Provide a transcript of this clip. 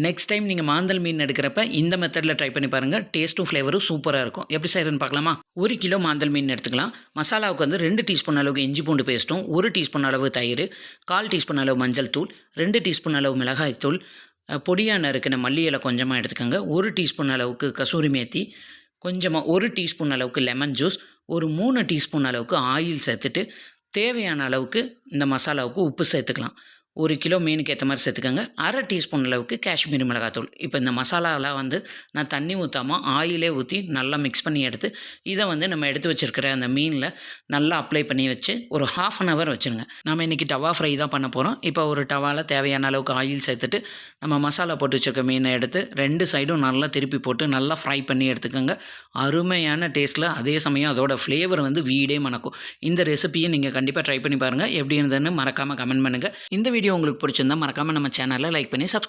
Next time நீங்கள் மாந்தல் மீன் எடுக்கிறப்ப இந்த மெத்தடில் ட்ரை பண்ணி பாருங்கள். டேஸ்ட்டும் ஃப்ளேவரும் சூப்பராக இருக்கும். எப்படி செய்கிறதுன்னு பார்க்கலாமா? 1 கிலோ மாந்தல் மீன் எடுத்துக்கலாம். மசாலாவுக்கு வந்து 2 டீஸ்பூன் அளவுக்கு இஞ்சி பூண்டு பேஸ்ட்டும், 1 டீஸ்பூன் அளவு தயிர், 1/4 டீஸ்பூன் அளவு மஞ்சள் தூள், 2 டீஸ்பூன் அளவு மிளகாய் தூள், பொடியாக நறுக்கின மல்லி இலை கொஞ்சமாக எடுத்துக்கோங்க. 1 டீஸ்பூன் அளவுக்கு கசூரி மேத்தி, கொஞ்சமாக 1 டீஸ்பூன் அளவுக்கு லெமன் ஜூஸ், ஒரு 3 டீஸ்பூன் அளவுக்கு ஆயில் சேர்த்துட்டு தேவையான அளவுக்கு இந்த மசாலாவுக்கு உப்பு சேர்த்துக்கலாம். 1 கிலோ மீனுக்கு ஏற்ற மாதிரி சேர்த்துக்கோங்க. 1/2 டீஸ்பூன் அளவுக்கு காஷ்மீரி மிளகாத்தூள். இப்போ இந்த மசாலாவெலாம் வந்து நான் தண்ணி ஊற்றாமல் ஆயிலே ஊற்றி நல்லா மிக்ஸ் பண்ணி எடுத்து இதை வந்து நம்ம எடுத்து வச்சுருக்கிற அந்த மீனில் நல்லா அப்ளை பண்ணி வச்சு ஒரு 1/2 அன் ஹவர் வச்சுருங்க. நம்ம இன்றைக்கி டவா ஃப்ரை தான் பண்ண போகிறோம். இப்போ ஒரு டவாவில் தேவையான அளவுக்கு ஆயில் சேர்த்துட்டு நம்ம மசாலா போட்டு வச்சுருக்க மீனை எடுத்து 2 சைடும் நல்லா திருப்பி போட்டு நல்லா ஃப்ரை பண்ணி எடுத்துக்கோங்க. அருமையான டேஸ்ட்டில் அதே சமயம் அதோட ஃப்ளேவர் வந்து வீடே மணக்கும். இந்த ரெசிபியை நீங்கள் கண்டிப்பாக ட்ரை பண்ணி பாருங்கள். எப்படி இருந்ததுன்னு மறக்காமல் கமெண்ட் பண்ணுங்கள். இந்த வீடியோ உங்களுக்கு பிடிச்சிருந்தா மறக்காமல் நம்ம சேனலை லைக் பண்ணி சப்ஸ்கிரைப்